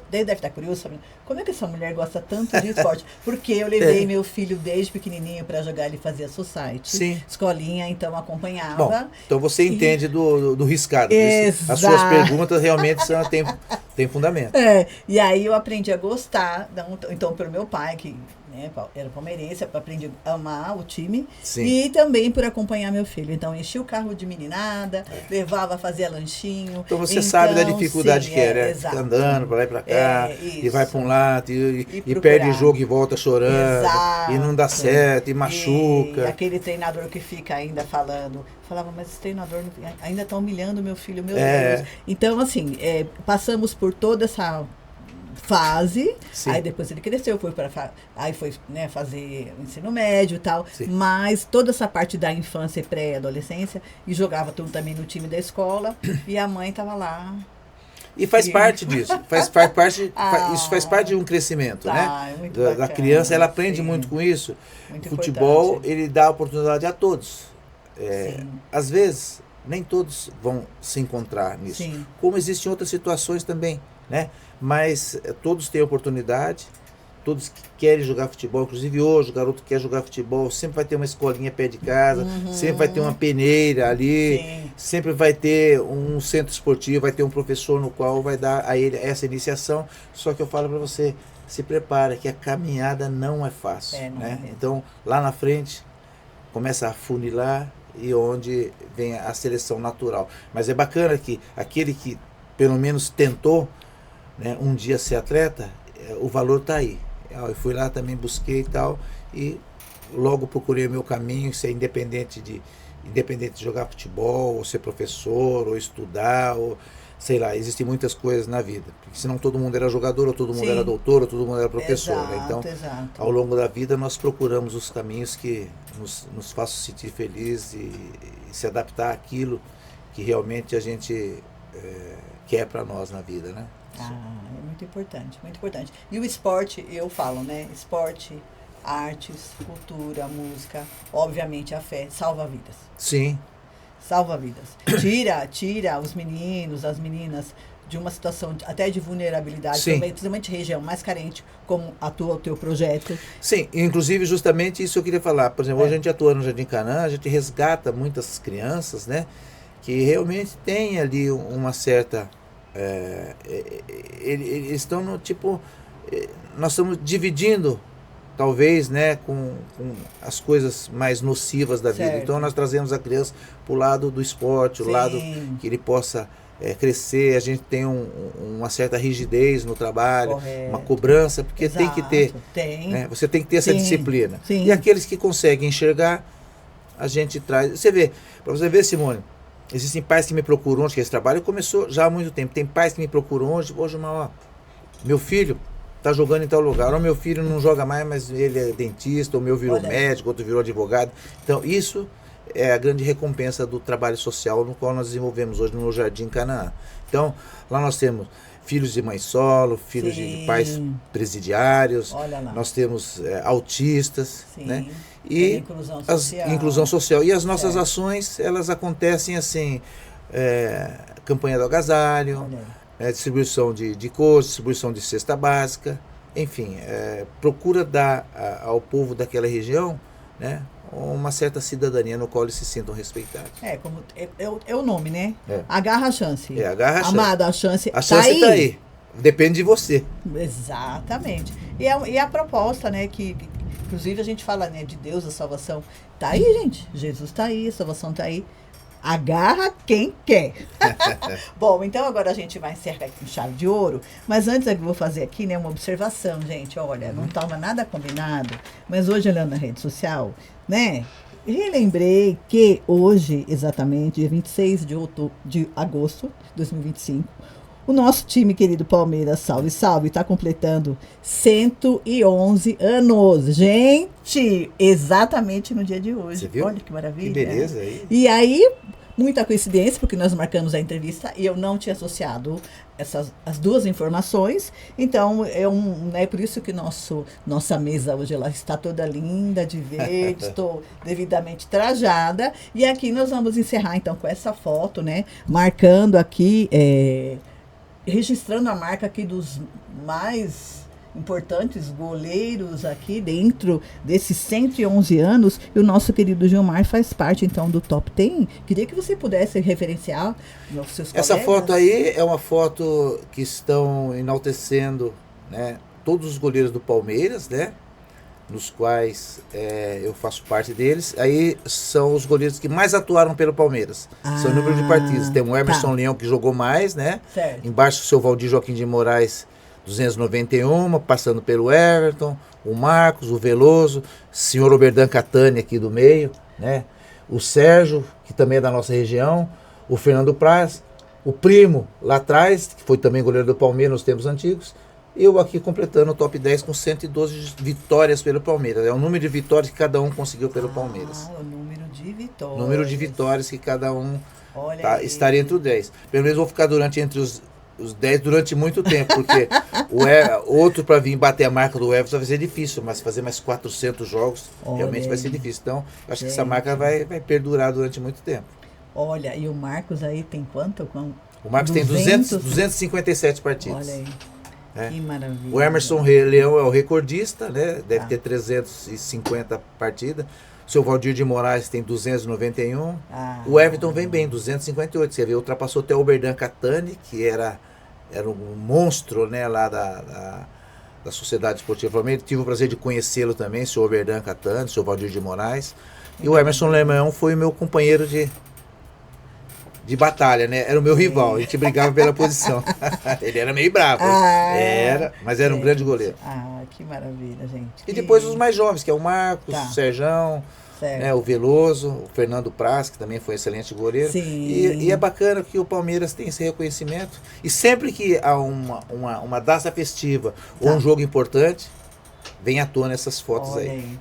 deve estar curioso, sabe? Como é que essa mulher gosta tanto de esporte? Porque eu levei meu filho desde pequenininho para jogar, ele fazia society, Sim. escolinha, então acompanhava. Bom, então você entende do riscado. Exato. As suas perguntas realmente têm fundamento. E aí eu aprendi a gostar, então pelo meu pai, que né, era palmeirense, eu aprendi a amar o time. Sim. E também por acompanhar meu filho. Então enchi o carro de meninada, levava, fazia lanchinho. Então você sabe da dificuldade sim, que é, né? exato. Fica andando para lá e para cá, e vai para um lado, e procurar. perde jogo e volta chorando, Exato. e não dá certo, e machuca. E aquele treinador que fica ainda falava, mas esse treinador ainda está humilhando meu filho, meu Deus. Então, assim, passamos por toda essa fase, Sim. aí depois ele cresceu, aí foi né, fazer o ensino médio e tal, Sim. mas toda essa parte da infância e pré-adolescência, e jogava tudo também no time da escola, e a mãe estava lá. E faz parte disso, isso faz parte de um crescimento, Tá, né? é muito Da bacana, criança, ela aprende sim. muito com isso. Muito O futebol, importante. ele dá oportunidade a todos. Sim. Às vezes, nem todos vão se encontrar nisso. Sim. Como existem outras situações também, né? Mas todos têm oportunidade, todos que querem jogar futebol, inclusive hoje o garoto quer jogar futebol, sempre vai ter uma escolinha perto de casa, sempre vai ter uma peneira ali, Sim. sempre vai ter um centro esportivo, vai ter um professor no qual vai dar a ele essa iniciação. Só que eu falo para você, se prepara que a caminhada não é fácil, Não né? é mesmo. Então lá na frente começa a funilar e onde vem a seleção natural. Mas é bacana que aquele que pelo menos tentou, né, um dia ser atleta, o valor está aí. Eu fui lá também, busquei e tal, e logo procurei o meu caminho, ser independente de jogar futebol, ou ser professor, ou estudar, ou sei lá, existem muitas coisas na vida. Porque senão todo mundo era jogador, ou todo mundo Sim. era doutor, ou todo mundo era professor. Exato, Né? Então, exato. ao longo da vida, nós procuramos os caminhos que nos façam sentir felizes e se adaptar àquilo que realmente a gente quer para nós na vida, né? É muito importante, muito importante. E o esporte, eu falo, né? Esporte, artes, cultura, música, obviamente a fé, salva vidas. Sim. Salva vidas. Tira os meninos, as meninas de uma situação até de vulnerabilidade, Sim. também, principalmente região mais carente, como atua o teu projeto. Sim, inclusive justamente isso eu queria falar. Por exemplo, hoje a gente atua no Jardim Canaã, a gente resgata muitas crianças, né? Que realmente tem ali uma certa... eles estão no tipo... nós estamos dividindo, talvez, né, com as coisas mais nocivas da vida. Certo. Então nós trazemos a criança para o lado do esporte, o Sim. lado que ele possa crescer. A gente tem uma certa rigidez no trabalho, Correto. uma cobrança, porque Exato. tem que ter, Tem. né, você tem que ter essa Sim. disciplina. Sim. E aqueles que conseguem enxergar, a gente traz. Você vê, para você ver, Simone, existem pais que me procuram hoje, que esse trabalho começou já há muito tempo. Tem pais que me procuram hoje, meu filho está jogando em tal lugar, ou meu filho não joga mais, mas ele é dentista, ou meu virou Olha. médico, outro virou advogado. Então, isso é a grande recompensa do trabalho social no qual nós desenvolvemos hoje no Jardim Canaã. Então, lá nós temos filhos de mãe solo, filhos Sim. de pais presidiários, Olha lá. nós temos autistas, Sim. né? Tem E inclusão a social. inclusão social. E as nossas Certo. ações, elas acontecem assim, campanha do agasalho, Olha. distribuição de coisas, distribuição de cesta básica, enfim, procura dar ao povo daquela região, né, uma certa cidadania no qual eles se sintam respeitados. Como é o nome, né? É. Agarra a chance. Agarra a chance. Amado, a chance A chance está aí. Depende de você. Exatamente. E a proposta, né, que inclusive a gente fala, né, de Deus, a salvação. Tá aí, gente. Jesus tá aí, a salvação tá aí. Agarra quem quer. Bom, então agora a gente vai encerrar com chave de ouro. Mas antes eu vou fazer aqui, né, uma observação, gente. Olha, não estava nada combinado, mas hoje olhando na rede social, né, relembrei que hoje, exatamente, dia 26 de agosto de 2025, o nosso time querido Palmeiras, salve, salve, está completando 111 anos. Gente, exatamente no dia de hoje. Você viu? Olha que maravilha. Que beleza aí. E aí, muita coincidência, porque nós marcamos a entrevista e eu não tinha associado as duas informações. Então, é por isso que nossa mesa hoje ela está toda linda, de verde, estou devidamente trajada. E aqui nós vamos encerrar, então, com essa foto, né? Marcando aqui... registrando a marca aqui dos mais importantes goleiros aqui dentro desses 111 anos, e o nosso querido Gilmar faz parte, então, do Top 10. Queria que você pudesse referenciar os seus Essa colegas. foto aí é uma foto que estão enaltecendo, né, todos os goleiros do Palmeiras, né, nos quais eu faço parte deles. Aí são os goleiros que mais atuaram pelo Palmeiras. São o número de partidas. Tem o Emerson Leão, que jogou mais, né? Certo. Embaixo o seu Valdir Joaquim de Moraes, 291, passando pelo Everton, o Marcos, o Veloso, o senhor Oberdan Catani aqui do meio, né? O Sérgio, que também é da nossa região, o Fernando Praz, o Primo lá atrás, que foi também goleiro do Palmeiras nos tempos antigos. Eu aqui completando o top 10 com 112 vitórias pelo Palmeiras. É o número de vitórias que cada um conseguiu pelo Palmeiras. O número de vitórias. Número de vitórias que cada um estaria entre os 10. Pelo menos vou ficar entre os 10 durante muito tempo, porque outro para vir bater a marca do Everton vai ser difícil, mas fazer mais 400 jogos realmente vai ser difícil. Então, acho que essa marca vai perdurar durante muito tempo. Olha, e o Marcos aí tem quanto? O Marcos tem 257 partidas. Olha aí. Que maravilha. O Emerson Leão é o recordista, né? Deve ter 350 partidas. O seu Valdir de Moraes tem 291. O Everton vem bem, 258. Você vê, ultrapassou até o Oberdan Catani, que era um monstro, né, lá da Sociedade Esportiva Palmeiras. Tive o prazer de conhecê-lo também, o seu Oberdan Catani, o seu Valdir de Moraes. E o Emerson Leão foi o meu companheiro de batalha, né? Era o meu rival, a gente brigava pela posição. Ele era meio bravo, mas era um grande goleiro. Que maravilha, gente. E depois os mais jovens, que é o Marcos, o Serjão, né, o Veloso, o Fernando Praz, que também foi um excelente goleiro. Sim. E é bacana que o Palmeiras tem esse reconhecimento. E sempre que há uma data festiva ou um jogo importante, vem à tona essas fotos aí.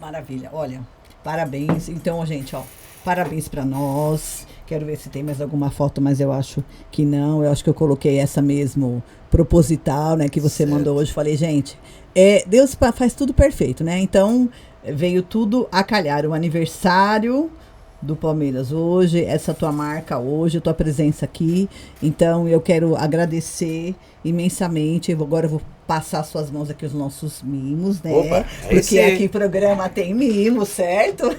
Maravilha. Olha, parabéns. Então, gente, parabéns para nós. Quero ver se tem mais alguma foto, mas eu acho que não. Eu acho que eu coloquei essa mesmo proposital, né, que você mandou hoje. Falei, gente, Deus faz tudo perfeito, né? Então, veio tudo a calhar. O aniversário do Palmeiras hoje, essa tua marca hoje, tua presença aqui. Então eu quero agradecer imensamente. Agora eu vou passar suas mãos aqui os nossos mimos, né? Opa, porque aqui o programa tem mimos, certo?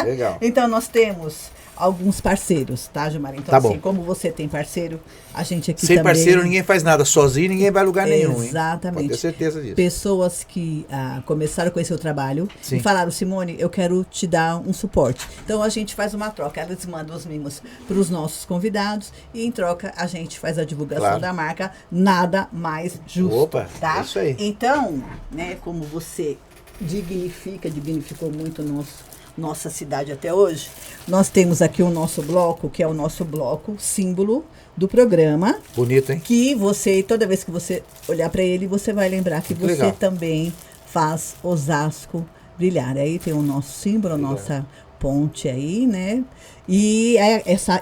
Legal. Então nós temos alguns parceiros, tá, Gilmar? Então, tá assim, bom. como você tem parceiro, a gente aqui Sem também... parceiro ninguém faz nada, sozinho ninguém vai a lugar nenhum, hein? Exatamente. Pode ter certeza disso. Pessoas que começaram a conhecer o trabalho Sim. e falaram, Simone, eu quero te dar um suporte. Então a gente faz uma troca, elas mandam os mimos para os nossos convidados e em troca a gente faz a divulgação da marca, nada mais justo. Opa, tá? é isso aí. Então, né, como você dignificou muito nossa cidade até hoje, nós temos aqui o nosso bloco, que é o nosso bloco símbolo do programa. Bonito, hein? Que você, toda vez que você olhar para ele, você vai lembrar que muito você legal. também faz Osasco brilhar. Aí tem o nosso símbolo, a nossa ponte aí, né? E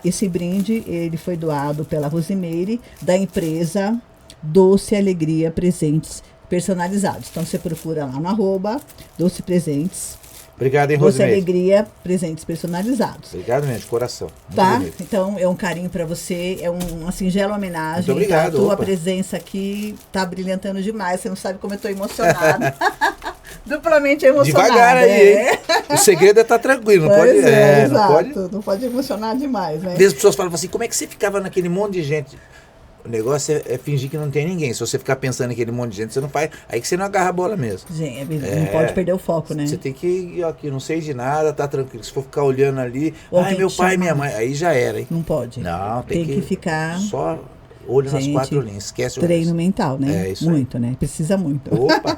esse brinde, ele foi doado pela Rosimeire, da empresa Doce Alegria Presentes Personalizados. Então você procura lá no @Doce Presentes. Obrigado, hein, Doce Rosimeire. Alegria, presentes personalizados. Obrigado mesmo, de coração. Muito Tá? bonito. Então, é um carinho para você, é uma singela homenagem. Muito obrigado, A tua opa. presença aqui tá brilhantando demais. Você não sabe como eu tô emocionada. Duplamente emocionada. Devagar aí, hein? O segredo é estar tranquilo, não Pois pode... não exato. pode... Não pode emocionar demais, né? Às vezes as pessoas falam assim, como é que você ficava naquele monte de gente? O negócio é fingir que não tem ninguém. Se você ficar pensando naquele monte de gente, você não faz... Aí que você não agarra a bola mesmo. Gente, não pode perder o foco, né? Você tem que ir aqui, não sei de nada, tá tranquilo. Se for ficar olhando ali, Alguém meu te pai e chama. minha mãe, aí já era, hein? Não pode. Não, Tem que ficar... Só olho nas Gente, 4 linhas, esquece o treino resto. mental, né? É isso aí. Muito, né? Precisa muito. Opa!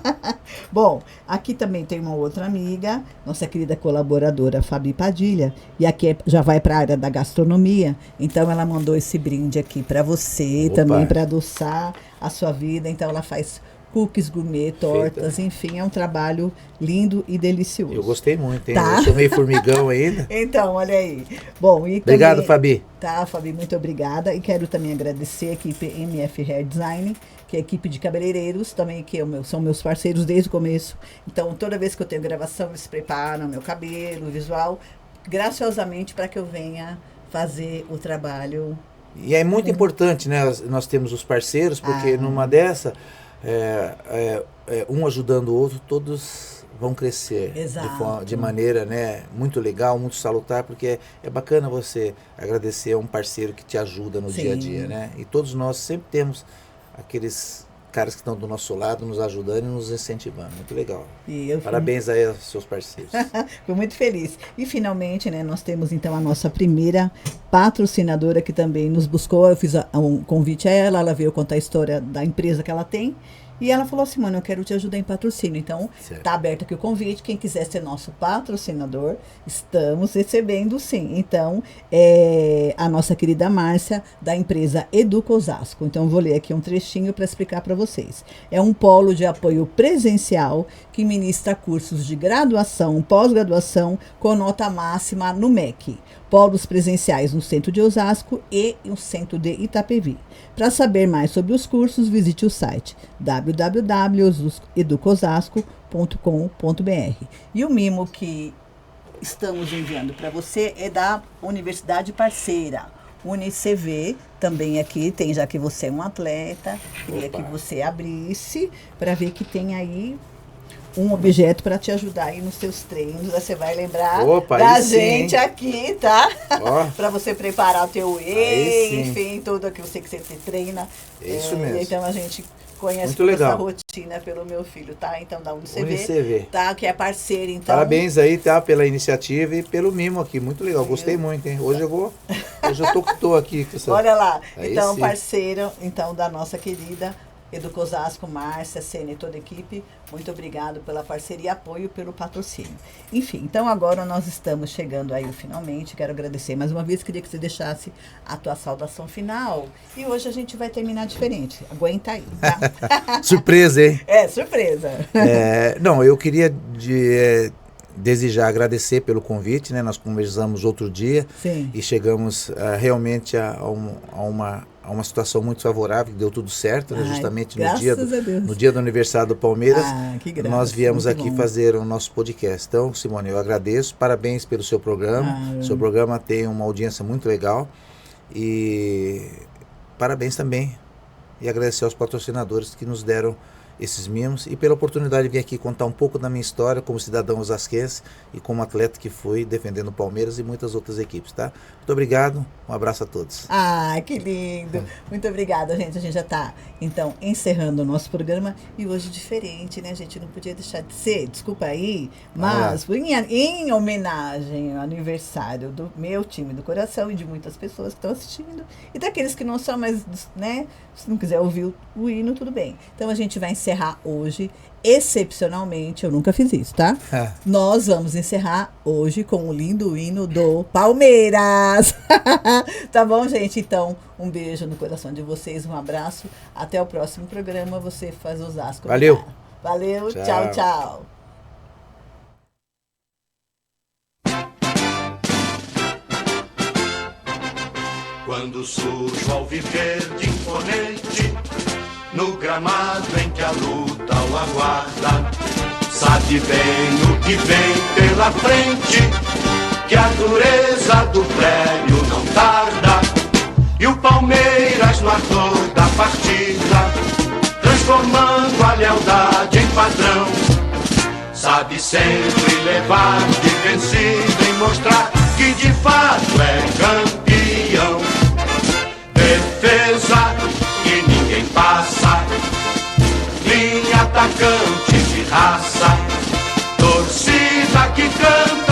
Bom, aqui também tem uma outra amiga, nossa querida colaboradora Fabi Padilha, e aqui já vai para a área da gastronomia, então ela mandou esse brinde aqui para você, Opa. também para adoçar a sua vida, então ela faz cookies gourmet, tortas, enfim, é um trabalho lindo e delicioso. Eu gostei muito, hein? Tá? Eu sou meio formigão ainda. Então, olha aí. Bom, e Obrigado, também, Fabi. Tá, Fabi, muito obrigada. E quero também agradecer a equipe MF Hair Design, que é a equipe de cabeleireiros, também que são meus parceiros desde o começo. Então, toda vez que eu tenho gravação, eles preparam meu cabelo, visual, graciosamente para que eu venha fazer o trabalho. E é muito importante, né? Nós temos os parceiros, porque numa dessa, um ajudando o outro, todos vão crescer de maneira, né, muito legal, muito salutar, porque é bacana você agradecer a um parceiro que te ajuda no dia a dia, né? E todos nós sempre temos aqueles caras que estão do nosso lado, nos ajudando e nos incentivando. Muito legal. Parabéns aí aos seus parceiros. Fui muito feliz. E finalmente, né, nós temos então a nossa primeira patrocinadora que também nos buscou. Eu fiz um convite a ela veio contar a história da empresa que ela tem. E ela falou assim, mano, eu quero te ajudar em patrocínio. Então, tá aberto aqui o convite. Quem quiser ser nosso patrocinador, estamos recebendo sim. Então, a nossa querida Márcia, da empresa Educa Osasco. Então, eu vou ler aqui um trechinho para explicar para vocês. É um polo de apoio presencial que ministra cursos de graduação, pós-graduação, com nota máxima no MEC. Polos presenciais no centro de Osasco e no centro de Itapevi. Para saber mais sobre os cursos, visite o site www.educosasco.com.br. E o mimo que estamos enviando para você é da Universidade Parceira, UniCV, também aqui tem, já que você é um atleta, queria que você abrisse para ver que tem aí um objeto para te ajudar aí nos seus treinos. Aí você vai lembrar da gente aqui, tá? Para você preparar o teu whey, enfim, tudo aquilo que você treina. Isso mesmo. Então a gente conhece essa rotina pelo meu filho, tá? Então da UniCV, tá? Que é parceira, então. Parabéns aí, tá? Pela iniciativa e pelo mimo aqui. Muito legal, gostei muito, hein? Hoje eu tô aqui. Com essa... Olha lá, então parceiro, então da nossa querida Educa Osasco, Márcia, Sena e toda a equipe, muito obrigado pela parceria e apoio, pelo patrocínio. Enfim, então agora nós estamos chegando aí finalmente, quero agradecer mais uma vez, queria que você deixasse a tua saudação final, e hoje a gente vai terminar diferente, aguenta aí, tá? Surpresa, hein? Surpresa. Não, eu queria desde já agradecer pelo convite, né? Nós conversamos outro dia. Sim. E chegamos realmente a uma situação muito favorável, que deu tudo certo, né? Justamente no dia do aniversário do Palmeiras, que graça, nós viemos aqui bom. fazer o nosso podcast. Então, Simone, eu agradeço, parabéns pelo seu programa. O seu programa tem uma audiência muito legal e parabéns também. E agradecer aos patrocinadores que nos deram esses mimos e pela oportunidade de vir aqui contar um pouco da minha história como cidadão osasquense e como atleta que fui defendendo o Palmeiras e muitas outras equipes, tá? Muito obrigado, um abraço a todos. Que lindo! Muito obrigada, gente. A gente já está, então, encerrando o nosso programa e hoje diferente, né? A gente não podia deixar de ser, desculpa aí, mas em homenagem ao aniversário do meu time do coração e de muitas pessoas que estão assistindo e daqueles que não são, mas, né? Se não quiser ouvir o hino, tudo bem. Então, a gente vai encerrar hoje, excepcionalmente, eu nunca fiz isso, tá? Nós vamos encerrar hoje com o lindo hino do Palmeiras. Tá bom, gente? Então, um beijo no coração de vocês, um abraço. Até o próximo programa. Você faz Osasco. Valeu. Valeu. Tchau, tchau. Quando surge o alviverde imponente, no gramado em que a luta o aguarda, sabe bem o que vem pela frente, que a dureza do prédio não tarda. E o Palmeiras no ardor da partida, transformando a lealdade em padrão, sabe sempre levar de vencido e mostrar que de fato é campeão. Defesa que ninguém passa, linha atacante de raça, torcida que canta